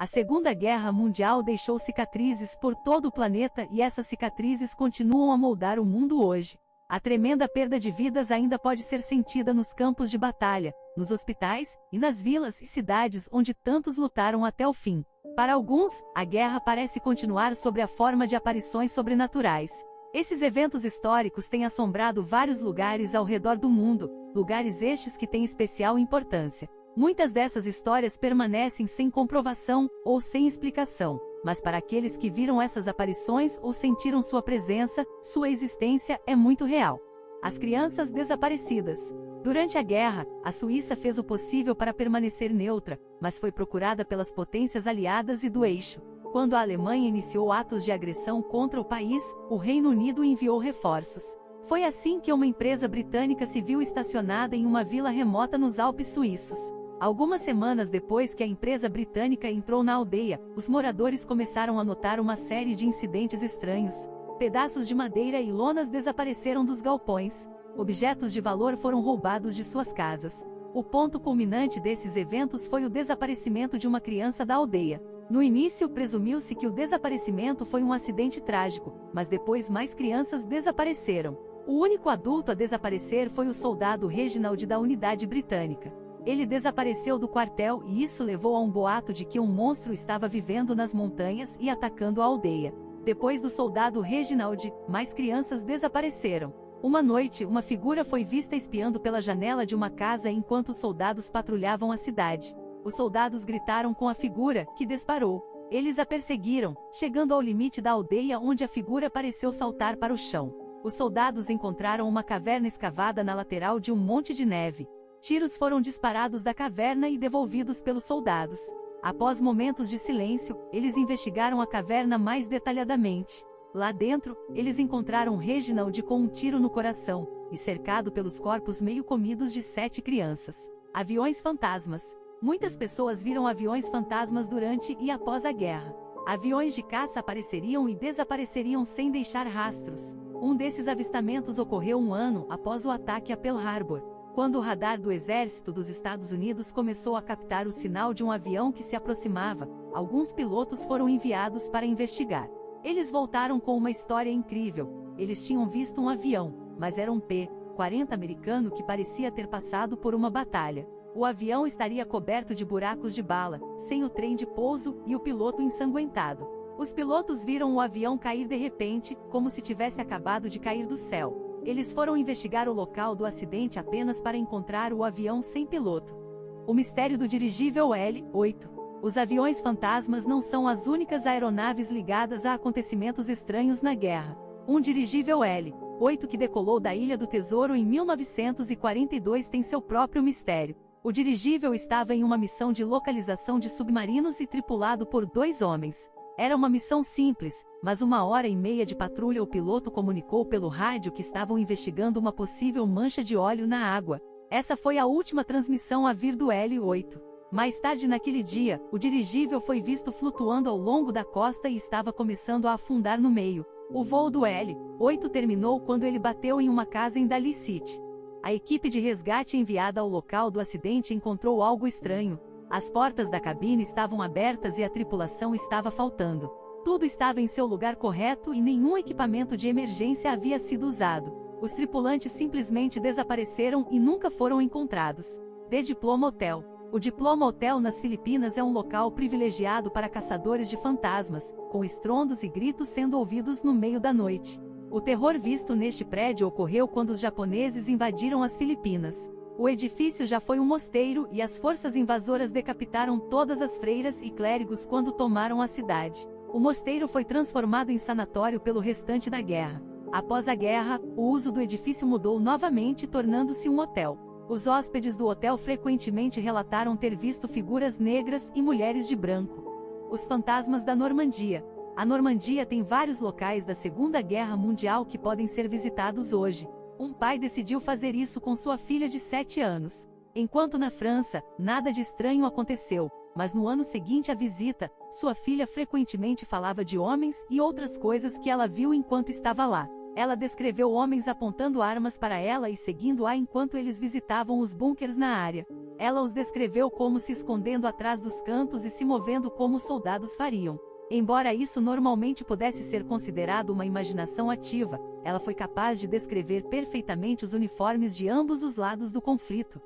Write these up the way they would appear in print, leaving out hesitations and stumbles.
A Segunda Guerra Mundial deixou cicatrizes por todo o planeta e essas cicatrizes continuam a moldar o mundo hoje. A tremenda perda de vidas ainda pode ser sentida nos campos de batalha, nos hospitais e nas vilas e cidades onde tantos lutaram até o fim. Para alguns, a guerra parece continuar sob a forma de aparições sobrenaturais. Esses eventos históricos têm assombrado vários lugares ao redor do mundo, lugares estes que têm especial importância. Muitas dessas histórias permanecem sem comprovação ou sem explicação, mas para aqueles que viram essas aparições ou sentiram sua presença, sua existência é muito real. As crianças desaparecidas. Durante a guerra, a Suíça fez o possível para permanecer neutra, mas foi procurada pelas potências aliadas e do eixo. Quando a Alemanha iniciou atos de agressão contra o país, o Reino Unido enviou reforços. Foi assim que uma empresa britânica se viu estacionada em uma vila remota nos Alpes suíços. Algumas semanas depois que a empresa britânica entrou na aldeia, os moradores começaram a notar uma série de incidentes estranhos. Pedaços de madeira e lonas desapareceram dos galpões. Objetos de valor foram roubados de suas casas. O ponto culminante desses eventos foi o desaparecimento de uma criança da aldeia. No início, presumiu-se que o desaparecimento foi um acidente trágico, mas depois mais crianças desapareceram. O único adulto a desaparecer foi o soldado Reginald da unidade britânica. Ele desapareceu do quartel e isso levou a um boato de que um monstro estava vivendo nas montanhas e atacando a aldeia. Depois do soldado Reginald, mais crianças desapareceram. Uma noite, uma figura foi vista espiando pela janela de uma casa enquanto os soldados patrulhavam a cidade. Os soldados gritaram com a figura, que disparou. Eles a perseguiram, chegando ao limite da aldeia onde a figura pareceu saltar para o chão. Os soldados encontraram uma caverna escavada na lateral de um monte de neve. Tiros foram disparados da caverna e devolvidos pelos soldados. Após momentos de silêncio, eles investigaram a caverna mais detalhadamente. Lá dentro, eles encontraram Reginald com um tiro no coração, e cercado pelos corpos meio comidos de 7 crianças. Aviões fantasmas. Muitas pessoas viram aviões fantasmas durante e após a guerra. Aviões de caça apareceriam e desapareceriam sem deixar rastros. Um desses avistamentos ocorreu um ano após o ataque a Pearl Harbor, quando o radar do Exército dos Estados Unidos começou a captar o sinal de um avião que se aproximava. Alguns pilotos foram enviados para investigar. Eles voltaram com uma história incrível. Eles tinham visto um avião, mas era um P-40 americano que parecia ter passado por uma batalha. O avião estaria coberto de buracos de bala, sem o trem de pouso e o piloto ensanguentado. Os pilotos viram o avião cair de repente, como se tivesse acabado de cair do céu. Eles foram investigar o local do acidente apenas para encontrar o avião sem piloto. O mistério do dirigível L-8. Os aviões fantasmas não são as únicas aeronaves ligadas a acontecimentos estranhos na guerra. Um dirigível L-8 que decolou da Ilha do Tesouro em 1942 tem seu próprio mistério. O dirigível estava em uma missão de localização de submarinos e tripulado por 2 homens. Era uma missão simples, mas 1h30 de patrulha o piloto comunicou pelo rádio que estavam investigando uma possível mancha de óleo na água. Essa foi a última transmissão a vir do L-8. Mais tarde naquele dia, o dirigível foi visto flutuando ao longo da costa e estava começando a afundar no meio. O voo do L-8 terminou quando ele bateu em uma casa em Daly City. A equipe de resgate enviada ao local do acidente encontrou algo estranho. As portas da cabine estavam abertas e a tripulação estava faltando. Tudo estava em seu lugar correto e nenhum equipamento de emergência havia sido usado. Os tripulantes simplesmente desapareceram e nunca foram encontrados. The Diploma Hotel. O Diploma Hotel nas Filipinas é um local privilegiado para caçadores de fantasmas, com estrondos e gritos sendo ouvidos no meio da noite. O terror visto neste prédio ocorreu quando os japoneses invadiram as Filipinas. O edifício já foi um mosteiro e as forças invasoras decapitaram todas as freiras e clérigos quando tomaram a cidade. O mosteiro foi transformado em sanatório pelo restante da guerra. Após a guerra, o uso do edifício mudou novamente, tornando-se um hotel. Os hóspedes do hotel frequentemente relataram ter visto figuras negras e mulheres de branco. Os fantasmas da Normandia. A Normandia tem vários locais da Segunda Guerra Mundial que podem ser visitados hoje. Um pai decidiu fazer isso com sua filha de 7 anos. Enquanto na França, nada de estranho aconteceu, mas no ano seguinte à visita, sua filha frequentemente falava de homens e outras coisas que ela viu enquanto estava lá. Ela descreveu homens apontando armas para ela e seguindo-a enquanto eles visitavam os bunkers na área. Ela os descreveu como se escondendo atrás dos cantos e se movendo como os soldados fariam. Embora isso normalmente pudesse ser considerado uma imaginação ativa, ela foi capaz de descrever perfeitamente os uniformes de ambos os lados do conflito.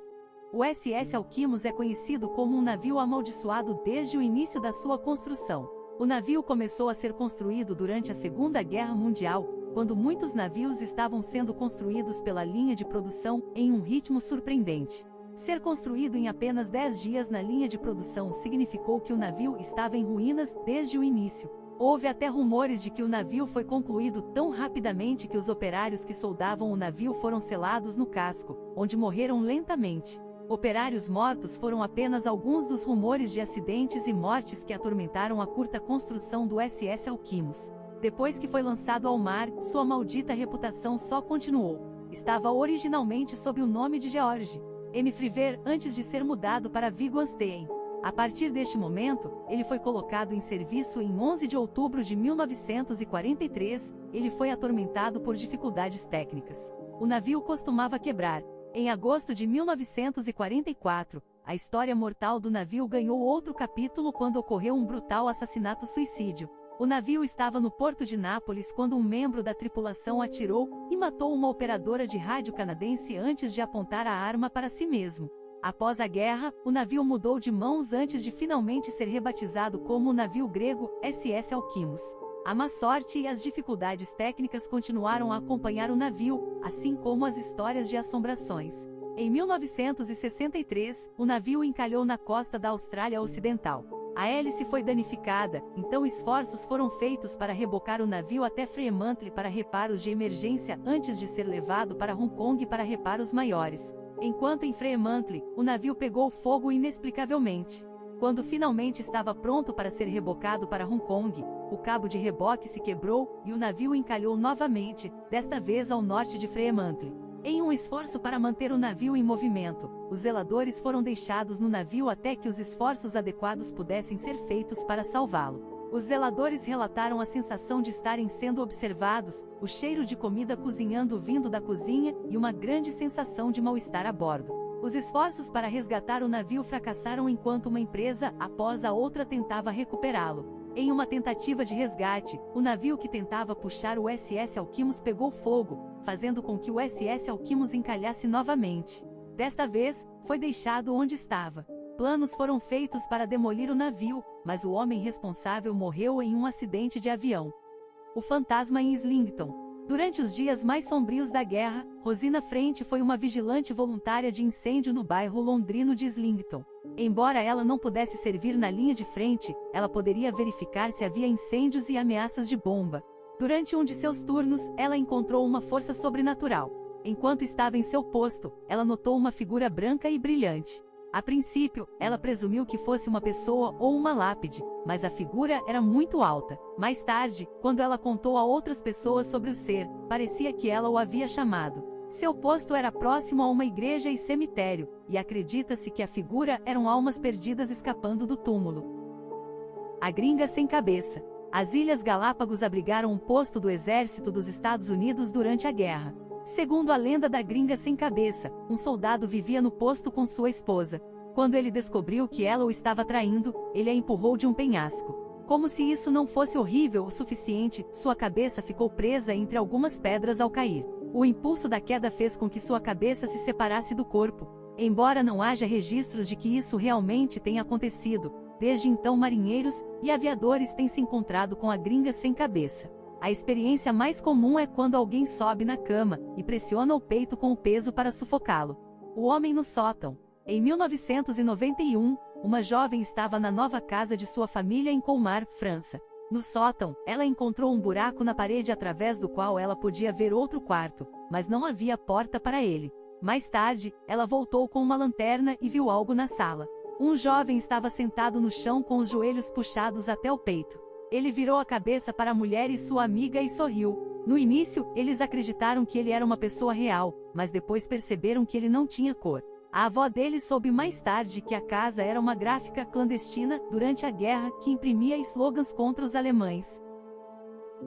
O SS Alkimos é conhecido como um navio amaldiçoado desde o início da sua construção. O navio começou a ser construído durante a Segunda Guerra Mundial, quando muitos navios estavam sendo construídos pela linha de produção em um ritmo surpreendente. Ser construído em apenas 10 dias na linha de produção significou que o navio estava em ruínas desde o início. Houve até rumores de que o navio foi concluído tão rapidamente que os operários que soldavam o navio foram selados no casco, onde morreram lentamente. Operários mortos foram apenas alguns dos rumores de acidentes e mortes que atormentaram a curta construção do SS Alkimos. Depois que foi lançado ao mar, sua maldita reputação só continuou. Estava originalmente sob o nome de George M. Friver antes de ser mudado para Wittgenstein. A partir deste momento, ele foi colocado em serviço em 11 de outubro de 1943. Ele foi atormentado por dificuldades técnicas. O navio costumava quebrar. Em agosto de 1944, a história mortal do navio ganhou outro capítulo quando ocorreu um brutal assassinato-suicídio. O navio estava no porto de Nápoles quando um membro da tripulação atirou e matou uma operadora de rádio canadense antes de apontar a arma para si mesmo. Após a guerra, o navio mudou de mãos antes de finalmente ser rebatizado como o navio grego SS Alkimos. A má sorte e as dificuldades técnicas continuaram a acompanhar o navio, assim como as histórias de assombrações. Em 1963, o navio encalhou na costa da Austrália Ocidental. A hélice foi danificada, então esforços foram feitos para rebocar o navio até Fremantle para reparos de emergência antes de ser levado para Hong Kong para reparos maiores. Enquanto em Fremantle, o navio pegou fogo inexplicavelmente. Quando finalmente estava pronto para ser rebocado para Hong Kong, o cabo de reboque se quebrou e o navio encalhou novamente, desta vez ao norte de Fremantle. Em um esforço para manter o navio em movimento, os zeladores foram deixados no navio até que os esforços adequados pudessem ser feitos para salvá-lo. Os zeladores relataram a sensação de estarem sendo observados, o cheiro de comida cozinhando vindo da cozinha e uma grande sensação de mal-estar a bordo. Os esforços para resgatar o navio fracassaram enquanto uma empresa após a outra tentava recuperá-lo. Em uma tentativa de resgate, o navio que tentava puxar o SS Alkimos pegou fogo, fazendo com que o SS Alkimos encalhasse novamente. Desta vez, foi deixado onde estava. Planos foram feitos para demolir o navio, mas o homem responsável morreu em um acidente de avião. O fantasma em Islington. Durante os dias mais sombrios da guerra, Rosina Frente foi uma vigilante voluntária de incêndio no bairro londrino de Islington. Embora ela não pudesse servir na linha de frente, ela poderia verificar se havia incêndios e ameaças de bomba. Durante um de seus turnos, ela encontrou uma força sobrenatural. Enquanto estava em seu posto, ela notou uma figura branca e brilhante. A princípio, ela presumiu que fosse uma pessoa ou uma lápide, mas a figura era muito alta. Mais tarde, quando ela contou a outras pessoas sobre o ser, parecia que ela o havia chamado. Seu posto era próximo a uma igreja e cemitério, e acredita-se que a figura eram almas perdidas escapando do túmulo. A gringa sem cabeça. As Ilhas Galápagos abrigaram um posto do exército dos Estados Unidos durante a guerra. Segundo a lenda da gringa sem cabeça, um soldado vivia no posto com sua esposa. Quando ele descobriu que ela o estava traindo, ele a empurrou de um penhasco. Como se isso não fosse horrível o suficiente, sua cabeça ficou presa entre algumas pedras ao cair. O impulso da queda fez com que sua cabeça se separasse do corpo. Embora não haja registros de que isso realmente tenha acontecido, desde então marinheiros e aviadores têm se encontrado com a gringa sem cabeça. A experiência mais comum é quando alguém sobe na cama e pressiona o peito com o peso para sufocá-lo. O homem no sótão. Em 1991, uma jovem estava na nova casa de sua família em Colmar, França. No sótão, ela encontrou um buraco na parede através do qual ela podia ver outro quarto, mas não havia porta para ele. Mais tarde, ela voltou com uma lanterna e viu algo na sala. Um jovem estava sentado no chão com os joelhos puxados até o peito. Ele virou a cabeça para a mulher e sua amiga e sorriu. No início, eles acreditaram que ele era uma pessoa real, mas depois perceberam que ele não tinha cor. A avó dele soube mais tarde que a casa era uma gráfica clandestina durante a guerra que imprimia slogans contra os alemães.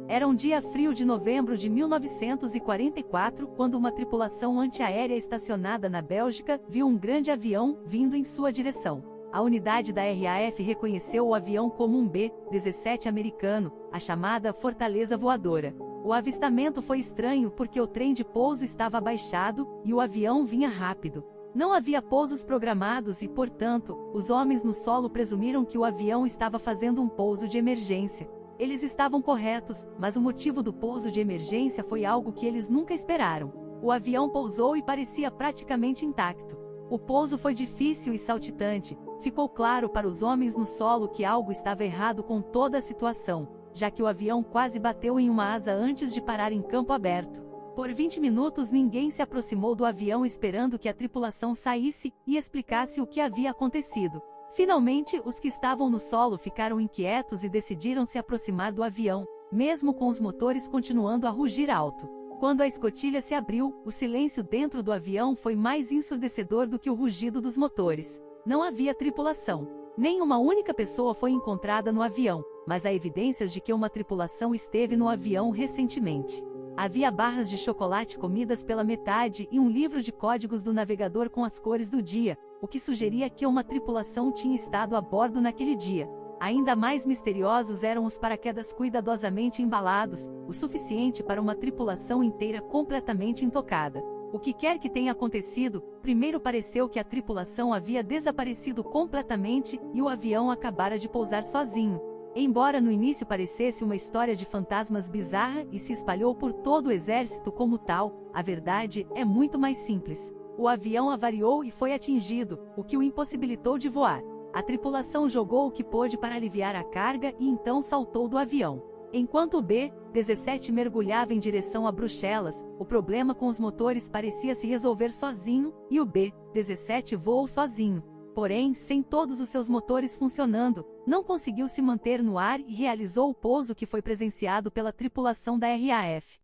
Era um dia frio de novembro de 1944 quando uma tripulação antiaérea estacionada na Bélgica viu um grande avião vindo em sua direção. A unidade da RAF reconheceu o avião como um B-17 americano, a chamada Fortaleza Voadora. O avistamento foi estranho porque o trem de pouso estava abaixado e o avião vinha rápido. Não havia pousos programados e, portanto, os homens no solo presumiram que o avião estava fazendo um pouso de emergência. Eles estavam corretos, mas o motivo do pouso de emergência foi algo que eles nunca esperaram. O avião pousou e parecia praticamente intacto. O pouso foi difícil e saltitante. Ficou claro para os homens no solo que algo estava errado com toda a situação, já que o avião quase bateu em uma asa antes de parar em campo aberto. Por 20 minutos ninguém se aproximou do avião esperando que a tripulação saísse e explicasse o que havia acontecido. Finalmente, os que estavam no solo ficaram inquietos e decidiram se aproximar do avião, mesmo com os motores continuando a rugir alto. Quando a escotilha se abriu, o silêncio dentro do avião foi mais ensurdecedor do que o rugido dos motores. Não havia tripulação. Nem uma única pessoa foi encontrada no avião, mas há evidências de que uma tripulação esteve no avião recentemente. Havia barras de chocolate comidas pela metade e um livro de códigos do navegador com as cores do dia, o que sugeria que uma tripulação tinha estado a bordo naquele dia. Ainda mais misteriosos eram os paraquedas cuidadosamente embalados, o suficiente para uma tripulação inteira completamente intocada. O que quer que tenha acontecido, primeiro pareceu que a tripulação havia desaparecido completamente e o avião acabara de pousar sozinho. Embora no início parecesse uma história de fantasmas bizarra e se espalhou por todo o exército como tal, a verdade é muito mais simples. O avião avariou e foi atingido, o que o impossibilitou de voar. A tripulação jogou o que pôde para aliviar a carga e então saltou do avião. Enquanto o B-17 mergulhava em direção a Bruxelas, o problema com os motores parecia se resolver sozinho e o B-17 voou sozinho. Porém, sem todos os seus motores funcionando, não conseguiu se manter no ar e realizou o pouso que foi presenciado pela tripulação da RAF.